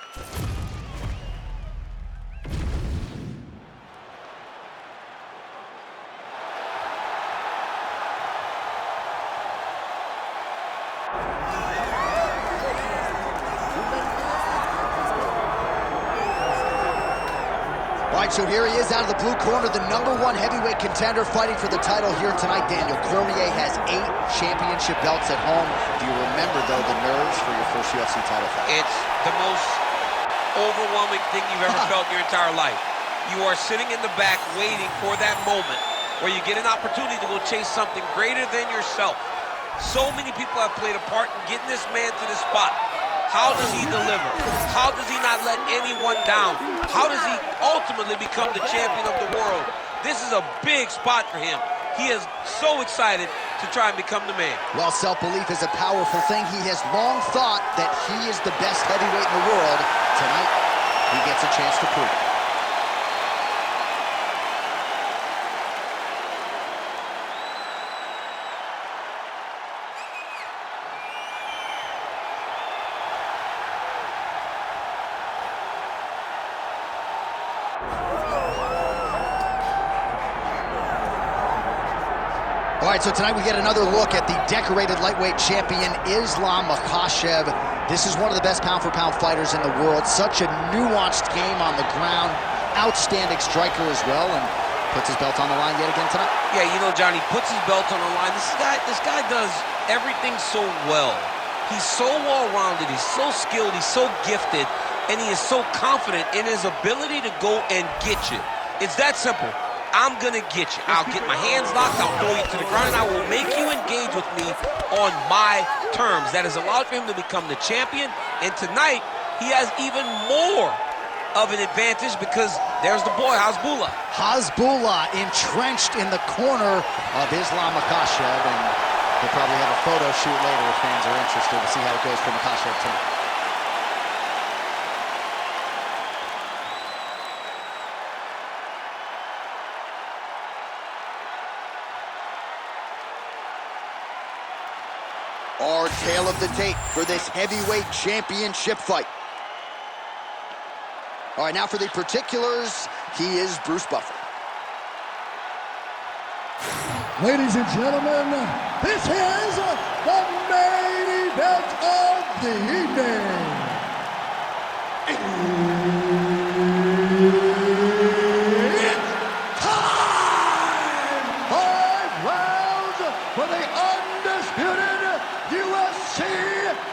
All right, so here he is out of the blue corner, the #1 heavyweight contender fighting for the title here tonight. Daniel Cormier has 8 championship belts at home. Do you remember, though, the nerves for your first UFC title fight? It's the most overwhelming thing you've ever felt in your entire life. You are sitting in the back waiting for that moment where you get an opportunity to go chase something greater than yourself. So many people have played a part in getting this man to this spot. How does he deliver? How does he not let anyone down? How does he ultimately become the champion of the world? This is a big spot for him. He is so excited to try and become the man. Well, self-belief is a powerful thing. He has long thought that he is the best heavyweight in the world. Tonight, he gets a chance to prove it. All right, so tonight we get another look at the decorated lightweight champion, Islam Makhachev. This is one of the best pound-for-pound fighters in the world. Such a nuanced game on the ground. Outstanding striker as well, and puts his belt on the line yet again tonight. Yeah, you know, Johnny, puts his belt on the line. This guy does everything so well. He's so well-rounded, he's so skilled, he's so gifted, and he is so confident in his ability to go and get you. It's that simple. I'm gonna get you. I'll get my hands locked, I'll throw you to the ground, and I will make you engage with me on my terms. That has allowed for him to become the champion, and tonight, he has even more of an advantage because there's the boy, Hasbullah. Hasbullah entrenched in the corner of Islam Makhachev, and he'll probably have a photo shoot later if fans are interested to see how it goes for Makhachev tonight. Our tale of the tape for this heavyweight championship fight. All right, now for the particulars, he is Bruce Buffer. Ladies and gentlemen, this is the main event of the evening. It's time! 5 rounds for the undisputed UFC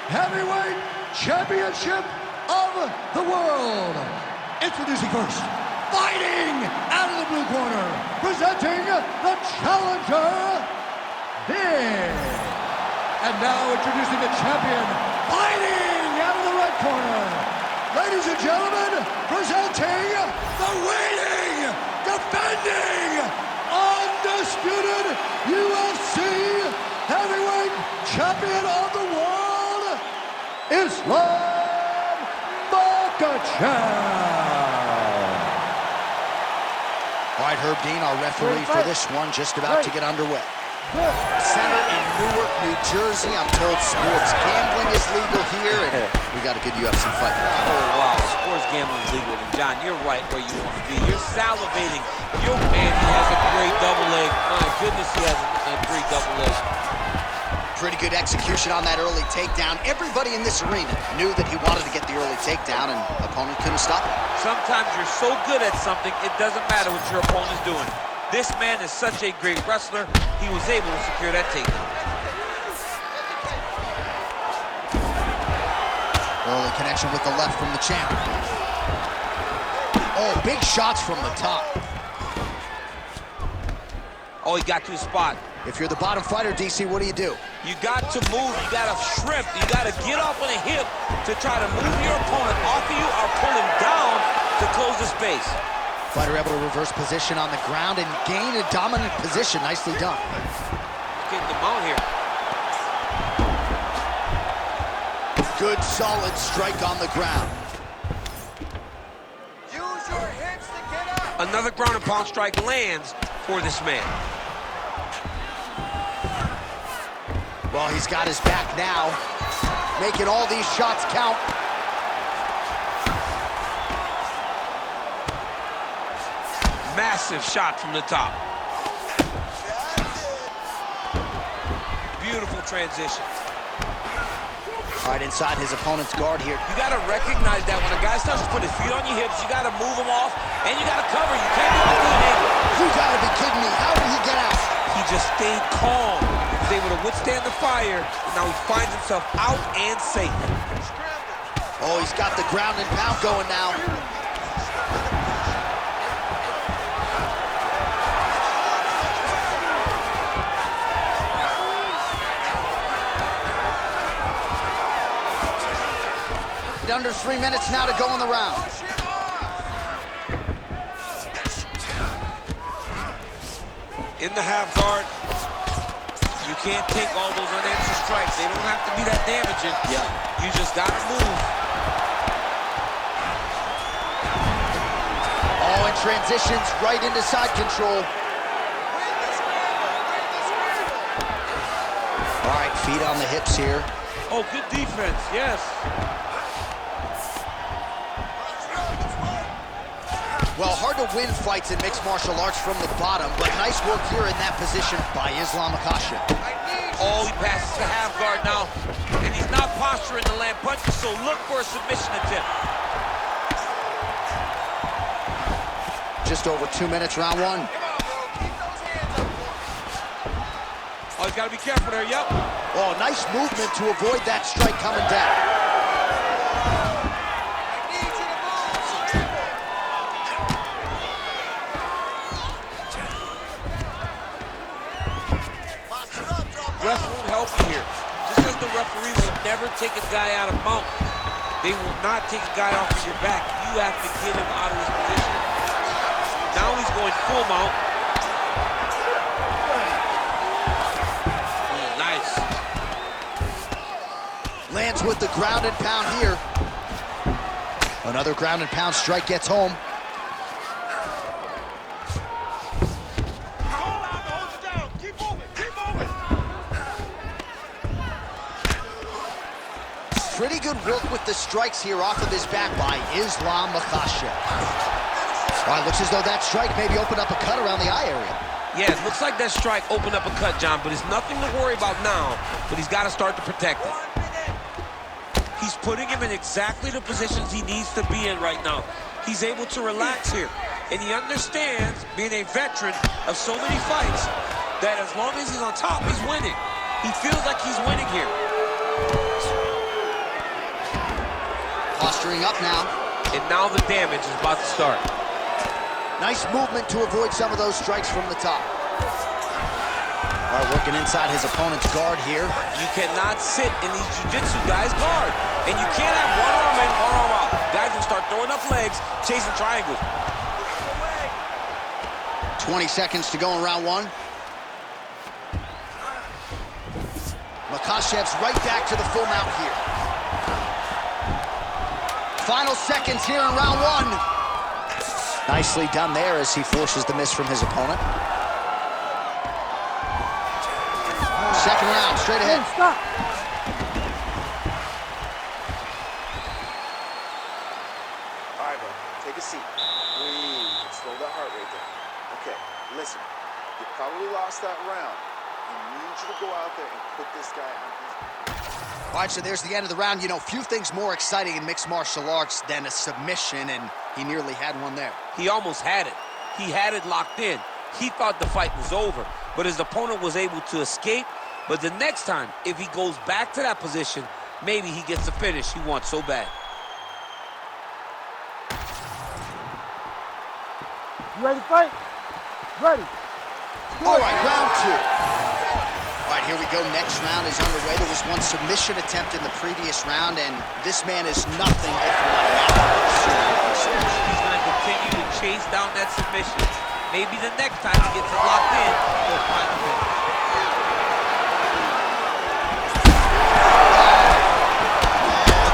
Heavyweight Championship of the world. Introducing first, fighting out of the blue corner, presenting the challenger, Big. And now introducing the champion, fighting out of the red corner. Ladies and gentlemen, presenting the reigning, defending, undisputed UFC Heavyweight Champion of the world, Islam Makhachev. All right, Herb Dean, our referee for this one, just about to get underway. Center in Newark, New Jersey. I'm told sports gambling is legal here, and we got a good UFC fight. Oh, wow, sports gambling is legal. And John, you're right where you want to be. You're salivating. Your man, he has a great double leg. My goodness, he has a great double leg. Pretty good execution on that early takedown. Everybody in this arena knew that he wanted to get the early takedown, and opponent couldn't stop it. Sometimes you're so good at something, it doesn't matter what your opponent's doing. This man is such a great wrestler, he was able to secure that takedown. Early connection with the left from the champ. Oh, big shots from the top. Oh, he got to the spot. If you're the bottom fighter, DC, what do? You got to move, you got to shrimp, you got to get off on a hip to try to move your opponent off of you or pull him down to close the space. Fighter able to reverse position on the ground and gain a dominant position. Nicely done. Getting the mount here. Good, solid strike on the ground. Use your hips to get up. Another ground and pound strike lands for this man. Well, he's got his back now, making all these shots count. Massive shot from the top. Beautiful transition. All right, inside his opponent's guard here. You got to recognize that when a guy starts to put his feet on your hips, you got to move him off, and you got to cover. You can't be like doing it. You got to be kidding me. How did he get out? He just stayed calm. He was able to withstand the fire, and now he finds himself out and safe. Oh, he's got the ground and pound going now. Under 3 minutes now to go in the round. In the half guard, you can't take all those unanswered strikes. They don't have to be that damaging. Yeah. You just got to move. Oh, and transitions right into side control. All right, feet on the hips here. Oh, good defense, yes. Well, hard to win fights in mixed martial arts from the bottom, but nice work here in that position by Islam Makhachev. Oh, he passes the half guard now, and he's not posturing to land punches, so look for a submission attempt. Just over 2 minutes, round one. Oh, he's got to be careful there, yep. Oh, nice movement to avoid that strike coming down. Ref won't help you here. Just as the referee will never take a guy out of mount, they will not take a guy off of your back. You have to get him out of his position. Now he's going full mount. Nice. Lands with the ground and pound here. Another ground and pound strike gets home. Pretty good work with the strikes here off of his back by Islam Makhachev. All right, looks as though that strike maybe opened up a cut around the eye area. Yeah, it looks like that strike opened up a cut, John, but it's nothing to worry about now, but he's got to start to protect it. He's putting him in exactly the positions he needs to be in right now. He's able to relax here, and he understands, being a veteran of so many fights, that as long as he's on top, he's winning. He feels like he's winning here. Posturing up now. And now the damage is about to start. Nice movement to avoid some of those strikes from the top. All right, working inside his opponent's guard here. You cannot sit in these jiu-jitsu guys' guard. And you can't have one arm in, one arm out. Guys will start throwing up legs, chasing triangles. 20 seconds to go in round one. Makhachev's right back to the full mount here. Final seconds here in round one. Nicely done there as he forces the miss from his opponent. Second round, straight ahead. Hey, stop. All right, bro. Take a seat. Breathe. And slow that heart rate down. Okay, listen. You probably lost that round. I need you to go out there and put this guy on his... All right, so there's the end of the round. You know, few things more exciting in mixed martial arts than a submission, and he nearly had one there. He almost had it. He had it locked in. He thought the fight was over, but his opponent was able to escape. But the next time, if he goes back to that position, maybe he gets the finish he wants so bad. You ready to fight? Ready. All right, round two. All right, here we go. Next round is underway. There was one submission attempt in the previous round, and this man is nothing if not He's going to continue to chase down that submission. Maybe the next time he gets it locked in, he'll find the finish.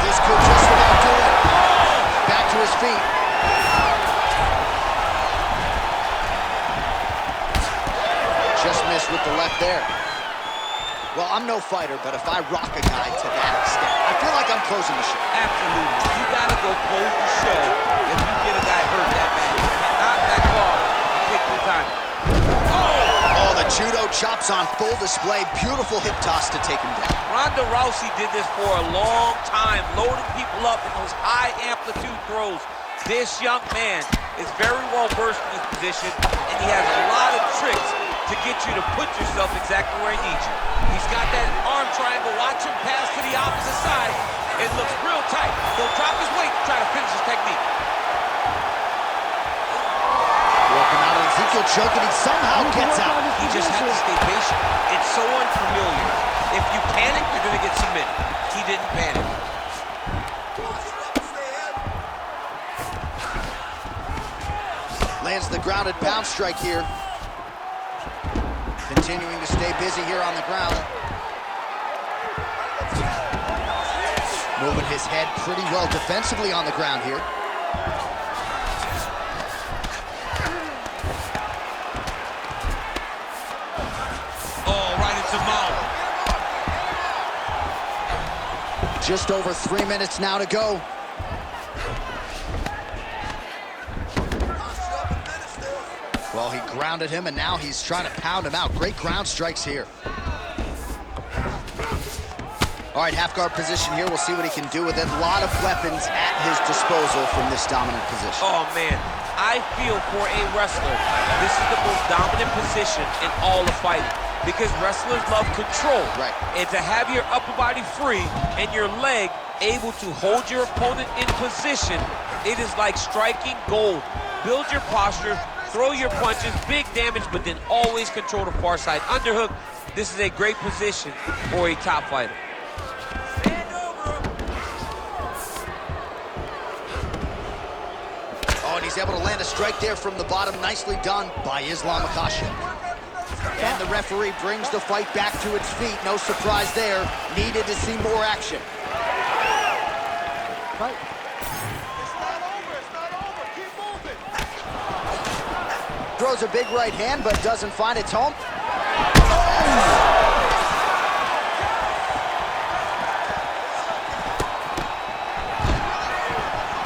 This could just about do it. Back to his feet. Just missed with the left there. Well, I'm no fighter, but if I rock a guy to that extent, I feel like I'm closing the show. Absolutely. You got to go close the show if you get a guy hurt that bad. You cannot back off time. Oh, the judo chops on full display. Beautiful hip toss to take him down. Ronda Rousey did this for a long time, loading people up in those high amplitude throws. This young man is very well versed in this position, and he has a lot of tricks to get you to put yourself exactly where he needs you. He's got that arm triangle. Watch him pass to the opposite side. It looks real tight. He'll drop his weight to try to finish his technique. Working out of Ezekiel choke, and he somehow gets out. He just has to stay patient. It's so unfamiliar. If you panic, you're going to get submitted. He didn't panic. Lands the grounded pound strike here. Continuing to stay busy here on the ground. Moving his head pretty well defensively on the ground here. Oh, right into mouth. Just over 3 minutes now to go. Well, he grounded him, and now he's trying to pound him out. Great ground strikes here. All right, half guard position here. We'll see what he can do with it. A lot of weapons at his disposal from this dominant position. Oh, man. I feel for a wrestler, this is the most dominant position in all of fighting, because wrestlers love control. Right. And to have your upper body free and your leg able to hold your opponent in position, it is like striking gold. Build your posture, throw your punches, big damage, but then always control the far side. Underhook, this is a great position for a top fighter. Oh, and he's able to land a strike there from the bottom. Nicely done by Islam Makhachev. And the referee brings the fight back to its feet. No surprise there. Needed to see more action. Fight. Throws a big right hand, but doesn't find its home.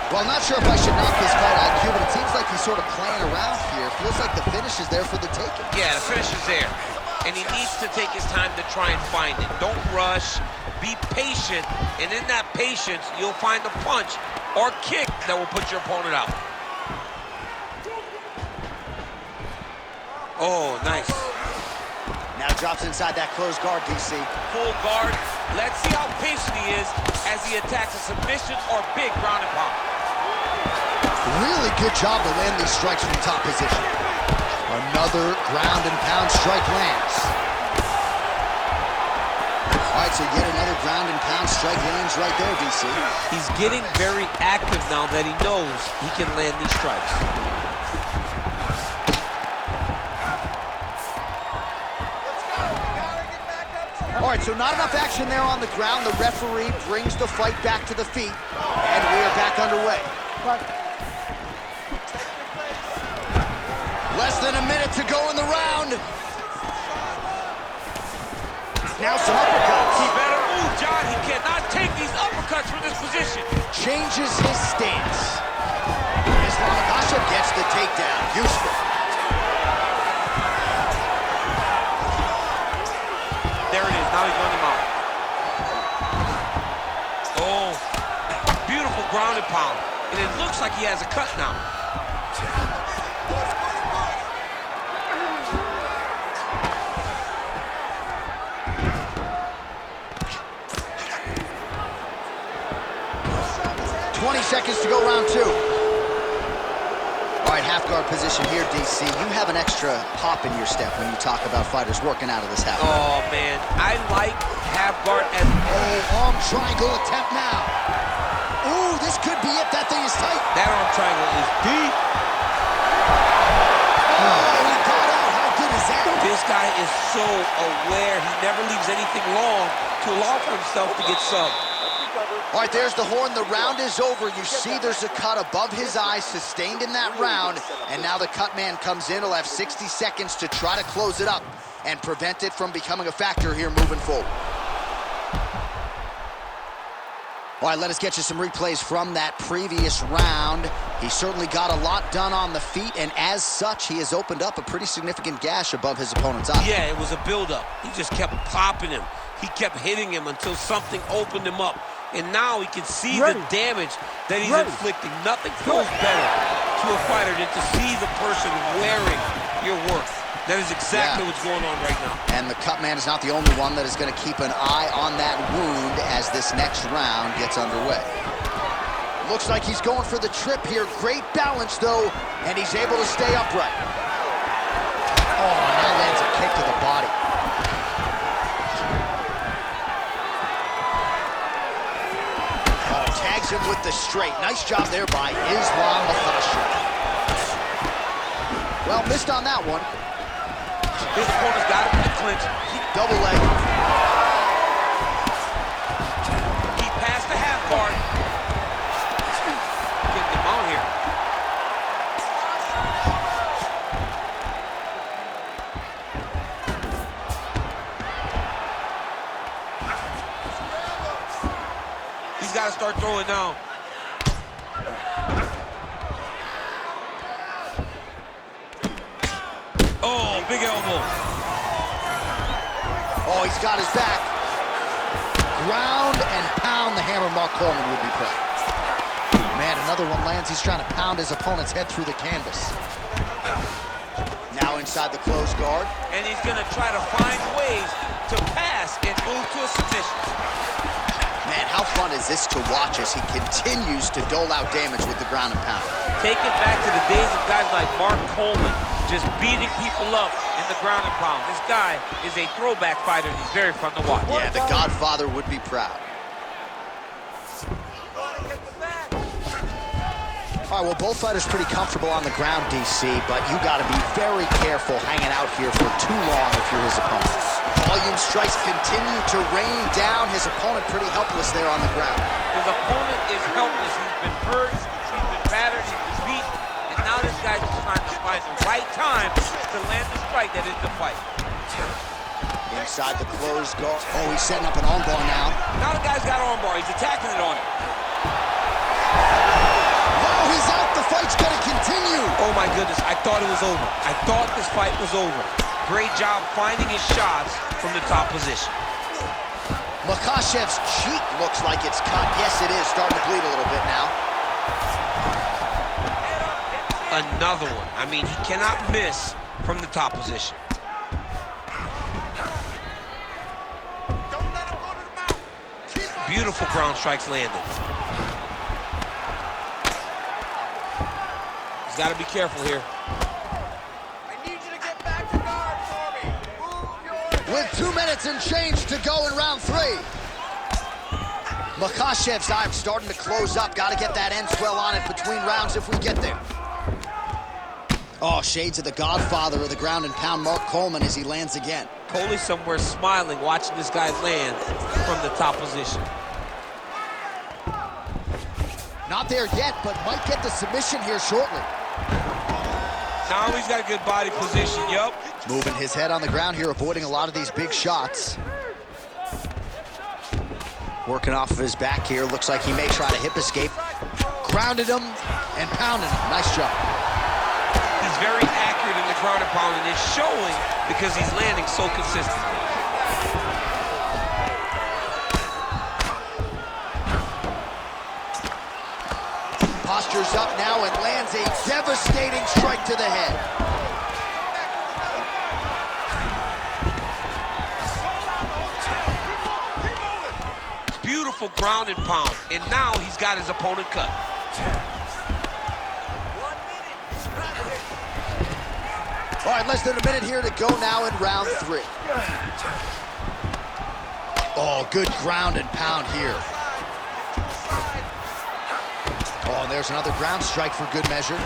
Well, I'm not sure if I should knock his fight IQ, but it seems like he's sort of playing around here. Feels like the finish is there for the taking. Yeah, the finish is there. And he needs to take his time to try and find it. Don't rush. Be patient. And in that patience, you'll find a punch or kick that will put your opponent out. Oh, nice. Now drops inside that closed guard, DC. Full guard. Let's see how patient he is as he attacks a submission or big ground and pound. Really good job to land these strikes from top position. Another ground and pound strike lands. All right, so yet another ground and pound strike lands right there, DC. He's getting very active now that he knows he can land these strikes. All right, so not enough action there on the ground. The referee brings the fight back to the feet, and we are back underway. Less than a minute to go in the round. Now some uppercuts. He better move, John. He cannot take these uppercuts from this position. Changes his stance. Islam Makhachev gets the takedown. Useful. There it is. Now he's on the mount. Oh, beautiful ground and pound. And it looks like he has a cut now. Seconds to go, round two. All right, half guard position here, DC. You have an extra hop in your step when you talk about fighters working out of this half guard. Oh, man. I like half guard as... Oh, arm triangle attempt now. Ooh, this could be it. That thing is tight. That arm triangle is deep. Oh, he got out. How good is that? This guy is so aware. He never leaves anything long to allow for himself to get subbed. All right, there's the horn. The round is over. You see there's a cut above his eye, sustained in that round. And now the cut man comes in. He'll have 60 seconds to try to close it up and prevent it from becoming a factor here moving forward. All right, let us get you some replays from that previous round. He certainly got a lot done on the feet, and as such, he has opened up a pretty significant gash above his opponent's eye. Yeah, it was a buildup. He just kept popping him. He kept hitting him until something opened him up. And now he can see the damage that he's inflicting. Nothing feels better to a fighter than to see the person wearing your work. That is exactly what's going on right now. And the cut man is not the only one that is going to keep an eye on that wound as this next round gets underway. Looks like he's going for the trip here. Great balance, though, and he's able to stay upright. Oh, now lands a kick to the body. Oh, tags him with the straight. Nice job there by Islam Makhachev. Well, missed on that one. His opponent's got him in the clinch. Double leg. He passed the half guard. Getting him on here. He's got to start throwing now. Oh, big elbow. Oh, he's got his back. Ground and pound the hammer. Mark Coleman would be proud. Man, another one lands. He's trying to pound his opponent's head through the canvas. Now inside the closed guard. And he's going to try to find ways to pass and move to a submission. Man, how fun is this to watch as he continues to dole out damage with the ground and pound? Take it back to the days of guys like Mark Coleman, just beating people up in the ground and pound. This guy is a throwback fighter, and he's very fun to watch. Yeah, the Godfather would be proud. All right, well, both fighters pretty comfortable on the ground, DC, but you got to be very careful hanging out here for too long if you're his opponent. Volume strikes continue to rain down. His opponent pretty helpless there on the ground. His opponent is helpless. He's been hurt, he's been battered, he's been beat, and now this guy's just trying to find the right time to land the strike that is the fight. Inside the closed guard. Oh, he's setting up an armbar now. Now the guy's got armbar. He's attacking it on him. Oh, he's out. The fight's going to continue. Oh, my goodness. I thought it was over. I thought this fight was over. Great job finding his shots from the top position. Makhachev's cheek looks like it's cut. Yes, it is. Starting to bleed a little bit now. Another one. I mean, he cannot miss from the top position. Beautiful ground strikes landed. He's got to be careful here. With 2 minutes and change to go in round 3. Makhachev's eye starting to close up. Got to get that end swell on it between rounds if we get there. Oh, shades of the Godfather of the ground and pound, Mark Coleman, as he lands again. Coley's somewhere smiling, watching this guy land from the top position. Not there yet, but might get the submission here shortly. Now he's got a good body position, yup. Moving his head on the ground here, avoiding a lot of these big shots. Working off of his back here. Looks like he may try to hip escape. Grounded him and pounded him. Nice job. He's very accurate in the ground and pound, and it's showing because he's landing so consistently. Postures up now and lands a devastating strike to the head. Beautiful ground and pound, and now he's got his opponent cut. All right, less than a minute here to go now in round 3. Oh, good ground and pound here. Oh, and there's another ground strike for good measure.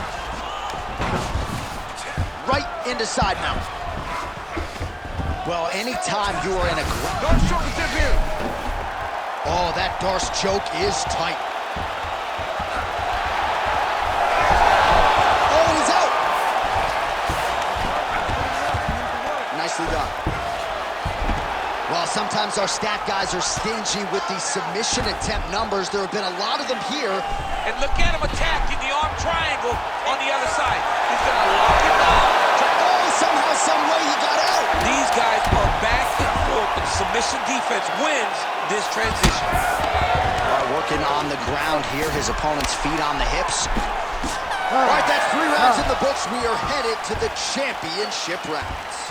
Right into side mount. Well, anytime you are in a... Oh, that Darce choke is tight. Oh, he's out. Nicely done. Well, sometimes our stat guys are stingy with the submission attempt numbers. There have been a lot of them here. And look at him attacking the arm triangle on the other side. He's going to lock it down. Oh, somehow, some way he got out. These guys are back and forth, but the submission defense wins this transition. Working on the ground here, his opponent's feet on the hips. All right, that's 3 rounds in the books. We are headed to the championship rounds.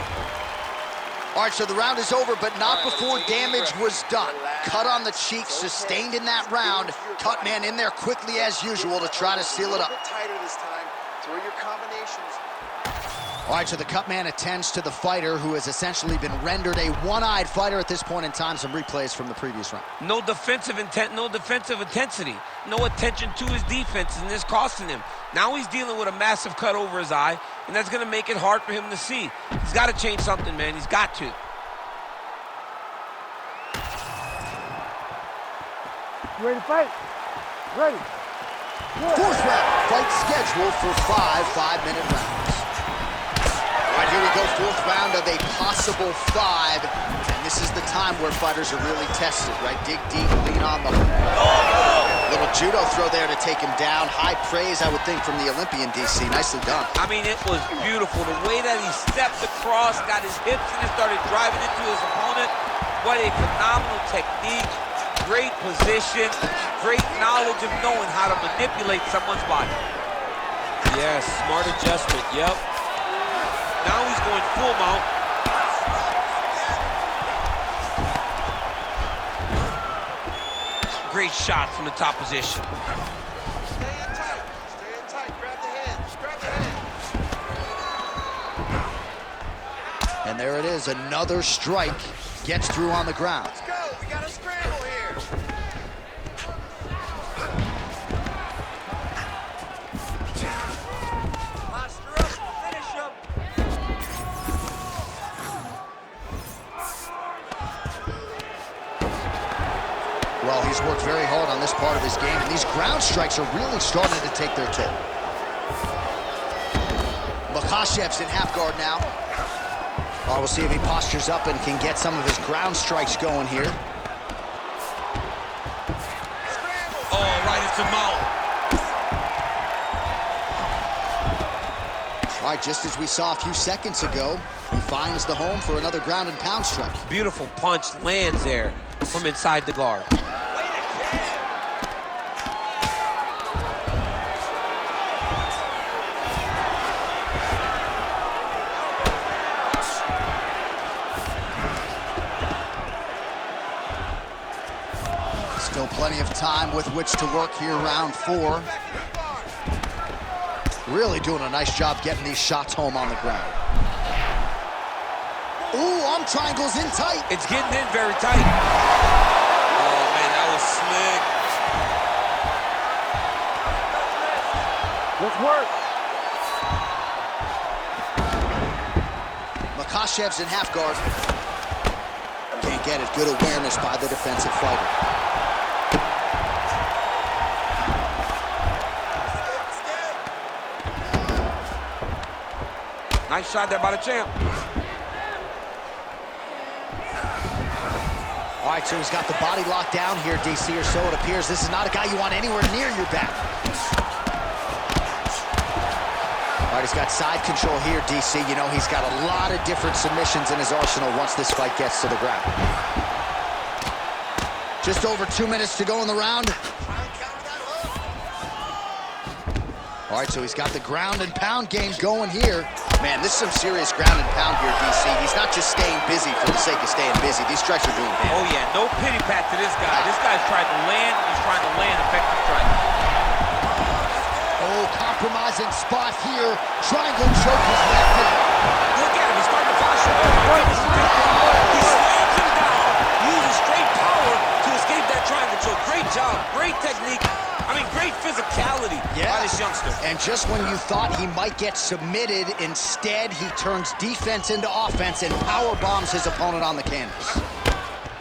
All right, so the round is over, but not before damage was done. Cut on the cheek, sustained in that round. Cut man in there quickly as usual to try to seal it up. A bit tighter this time. Throw your combinations. All right, so the cut man attends to the fighter who has essentially been rendered a one-eyed fighter at this point in time. Some replays from the previous round. No defensive intent, no defensive intensity. No attention to his defense, and this costing him. Now he's dealing with a massive cut over his eye, and that's going to make it hard for him to see. He's got to change something, man. He's got to. You ready to fight? Ready. Fourth round, fight scheduled for 5 5-minute rounds. All right, here we go, fourth round of a possible 5. And this is the time where fighters are really tested, right? Dig deep, lean on the... Little judo throw there to take him down. High praise, I would think, from the Olympian, DC. Nicely done. I mean, it was beautiful. The way that he stepped across, got his hips in and started driving into his opponent. What a phenomenal technique. Great position. Great knowledge of knowing how to manipulate someone's body. Yes, smart adjustment. Yep. Now he's going full mount. Great shot from the top position. Stay in tight. Stay in tight. Grab the hands. Grab the hands. And there it is, another strike. Gets through on the ground. Let's go. We got a scramble here. Posture up. Finish him. Well, he's worked very hard on this part of his game, and these ground strikes are really starting to take their toll. Makhachev's in half guard now. Oh, we'll see if he postures up and can get some of his ground strikes going here. Oh, right into mount. All right, just as we saw a few seconds ago, he finds the home for another ground and pound strike. Beautiful punch lands there from inside the guard. Still plenty of time with which to work here, round 4. Really doing a nice job getting these shots home on the ground. Ooh, arm triangles in tight. It's getting in very tight. Oh, man, that Let's work. Makhachev's in half guard. Can't get it. Good awareness by the defensive fighter. Nice shot there by the champ. All right, so he's got the body locked down here, DC, or so it appears. This is not a guy you want anywhere near your back. All right, he's got side control here, DC. You know, he's got a lot of different submissions in his arsenal once this fight gets to the ground. Just over 2 minutes to go in the round. All right, so he's got the ground and pound game going here. Man, this is some serious ground and pound here, DC. He's not just staying busy for the sake of staying busy. These strikes are doing damage. Oh, yeah, no pity pat to this guy. This guy's trying to land, and he's trying to land effective strikes. Oh, compromising spot here. Triangle choke is left in. Look at him, he's starting to posture. He slams him down, uses straight power to escape that triangle choke. Great job, great technique. I mean, great physicality by this youngster. And just when you thought he might get submitted, instead he turns defense into offense and power bombs his opponent on the canvas.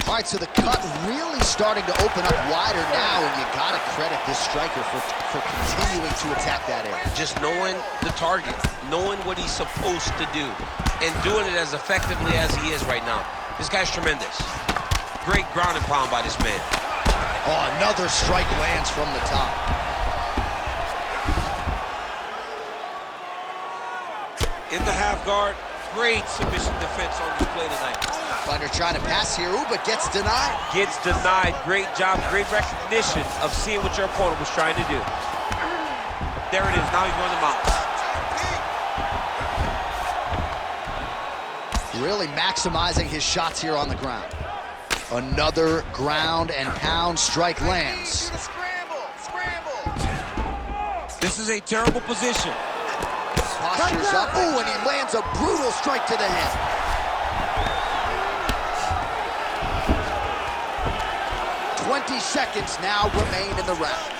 All right, so the cut really starting to open up wider now, and you gotta credit this striker for continuing to attack that area. Just knowing the target, knowing what he's supposed to do, and doing it as effectively as he is right now. This guy's tremendous. Great ground and pound by this man. Oh, another strike lands from the top. In the half guard, great submission defense on this play tonight. Fighter trying to pass here, ooh, but gets denied. Gets denied. Great job, great recognition of seeing what your opponent was trying to do. There it is, now he's running them out. Really maximizing his shots here on the ground. Another ground and pound strike lands. This is a terrible position. Postures up, ooh, and he lands a brutal strike to the head. "20 seconds now remain in the round."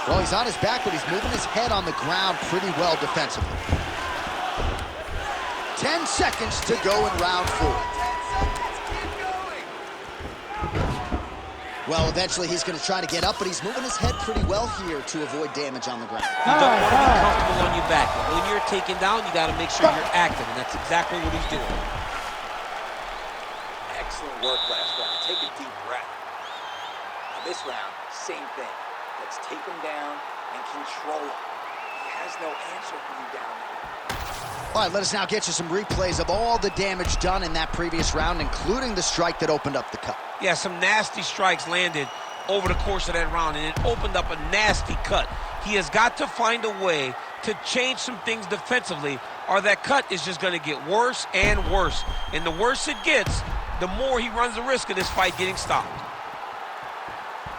Well, he's on his back, but he's moving his head on the ground pretty well defensively. 10 seconds to go in round 4. Well, eventually he's going to try to get up, but he's moving his head pretty well here to avoid damage on the ground. You don't want to be comfortable on your back. But when you're taken down, you got to make sure you're active, and that's exactly what he's doing. Excellent work last round. Take a deep breath. Now this round, same thing. Let's take him down and control him. He has no answer for you down there. All right, let us now get you some replays of all the damage done in that previous round, including the strike that opened up the cut. Yeah, some nasty strikes landed over the course of that round, and it opened up a nasty cut. He has got to find a way to change some things defensively, or that cut is just going to get worse and worse. And the worse it gets, the more he runs the risk of this fight getting stopped.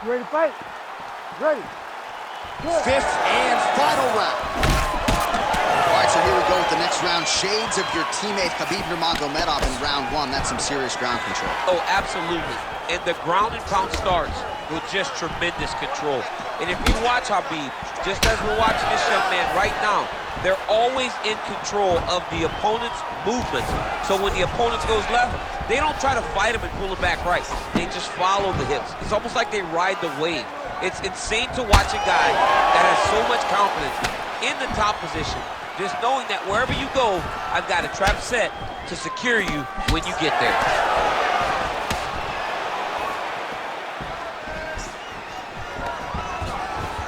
You ready to fight? Ready. Good. 5th and final round. All right, so here we go with the next round. Shades of your teammate Khabib Nurmagomedov in round 1. That's some serious ground control. Oh, absolutely. And the ground and pound starts with just tremendous control. And if you watch Khabib, just as we're watching this young man right now, they're always in control of the opponent's movements. So when the opponent goes left, they don't try to fight him and pull him back right. They just follow the hips. It's almost like they ride the wave. It's insane to watch a guy that has so much confidence in the top position, just knowing that wherever you go, I've got a trap set to secure you when you get there.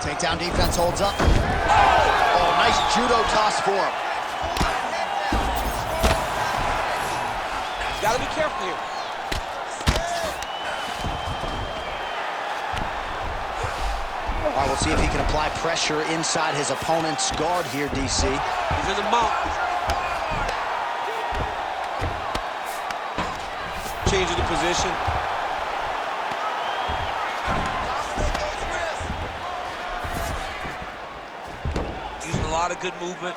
Takedown defense holds up. Oh, nice judo toss for him. You gotta be careful here. All right, we'll see if he can apply pressure inside his opponent's guard here, DC. He's in the mount. Changing the position. Using a lot of good movement.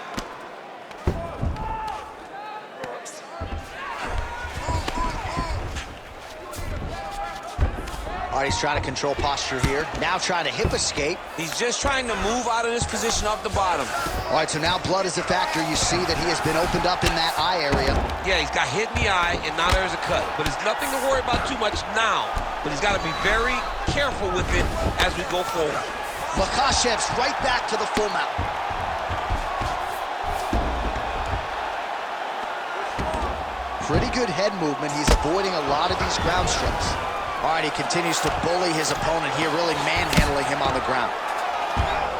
All right, he's trying to control posture here. Now trying to hip escape. He's just trying to move out of this position off the bottom. All right, so now blood is a factor. You see that he has been opened up in that eye area. Yeah, he's got hit in the eye, and now there's a cut. But it's nothing to worry about too much now. But he's got to be very careful with it as we go forward. Makhachev's right back to the full mount. Pretty good head movement. He's avoiding a lot of these ground strikes. All right, he continues to bully his opponent here, really manhandling him on the ground.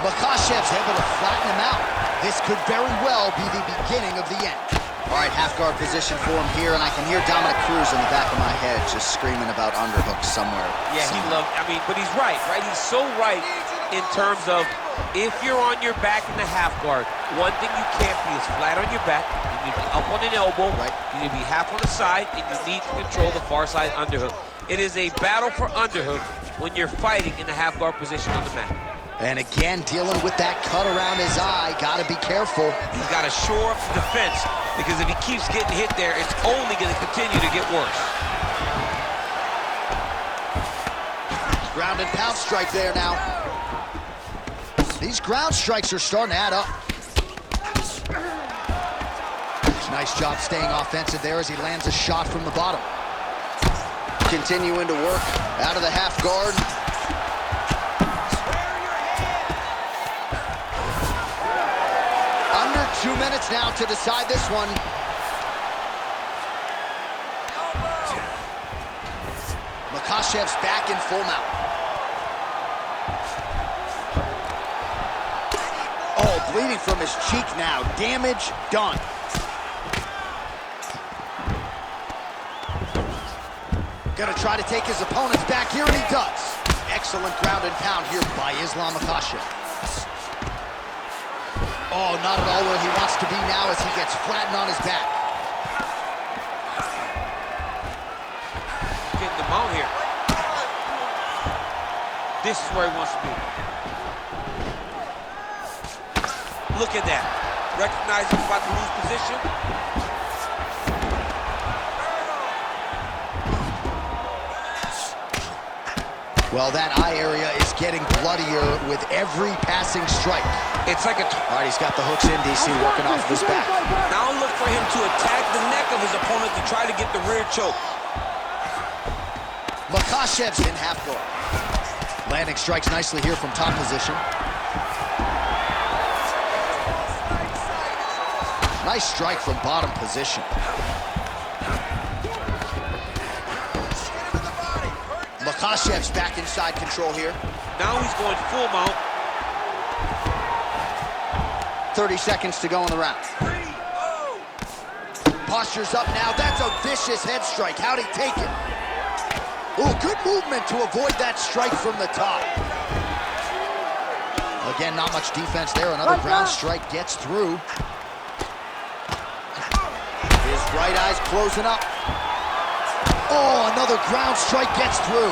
Makhachev's able to flatten him out. This could very well be the beginning of the end. All right, half guard position for him here, and I can hear Dominic Cruz in the back of my head just screaming about underhooks somewhere. Yeah, he loved, but he's right? He's so right in terms of if you're on your back in the half guard, one thing you can't be is flat on your back. You need to be up on an elbow. Right. You need to be half on the side, and you need to control the far side underhook. It is a battle for underhook when you're fighting in the half guard position on the mat. And again, dealing with that cut around his eye. Got to be careful. He's got to shore up the defense, because if he keeps getting hit there, it's only going to continue to get worse. Ground and pound strike there now. These ground strikes are starting to add up. Nice job staying offensive there as he lands a shot from the bottom. Continuing to work out of the half guard. Under 2 minutes now to decide this one. Makhachev's back in full mount. Oh, bleeding from his cheek now. Damage done. Gonna try to take his opponents back here, and he does. Excellent ground and pound here by Islam Makhachev. Oh, not at all where he wants to be now as he gets flattened on his back. Getting the mount here. This is where he wants to be. Look at that. Recognize he's about to lose position. Well, that eye area is getting bloodier with every passing strike. It's like a... All right, he's got the hooks in, DC, working off of his back. Now look for him to attack the neck of his opponent to try to get the rear choke. Makhachev's in half guard. Landing strikes nicely here from top position. Nice strike from bottom position. Makhachev's back inside control here. Now he's going full mount. 30 seconds to go in the round. Posture's up now. That's a vicious head strike. How'd he take it? Ooh, good movement to avoid that strike from the top. Again, not much defense there. Another ground strike gets through. His right eye's closing up. Oh, another ground strike gets through.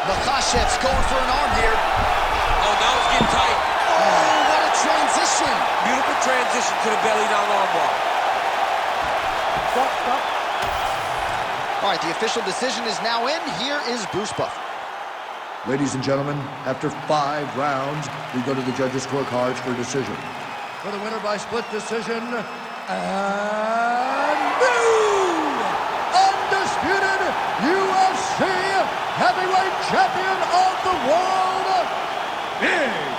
Makhachev's going for an arm here. Oh, now it's getting tight. Oh, what a transition. Beautiful transition to the belly down armbar. Stop, stop. All right, the official decision is now in. Here is Bruce Buffer. Ladies and gentlemen, after 5 rounds, we go to the judges' scorecards for a decision. For the winner by split decision, and new undisputed UFC heavyweight champion of the world, Big.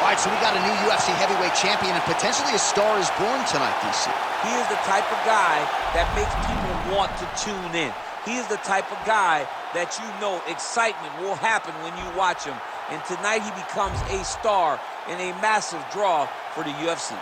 All right, so we got a new UFC heavyweight champion, and potentially a star is born tonight, DC. He is the type of guy that makes people want to tune in. He is the type of guy that you know excitement will happen when you watch him. And tonight he becomes a star and a massive draw for the UFC.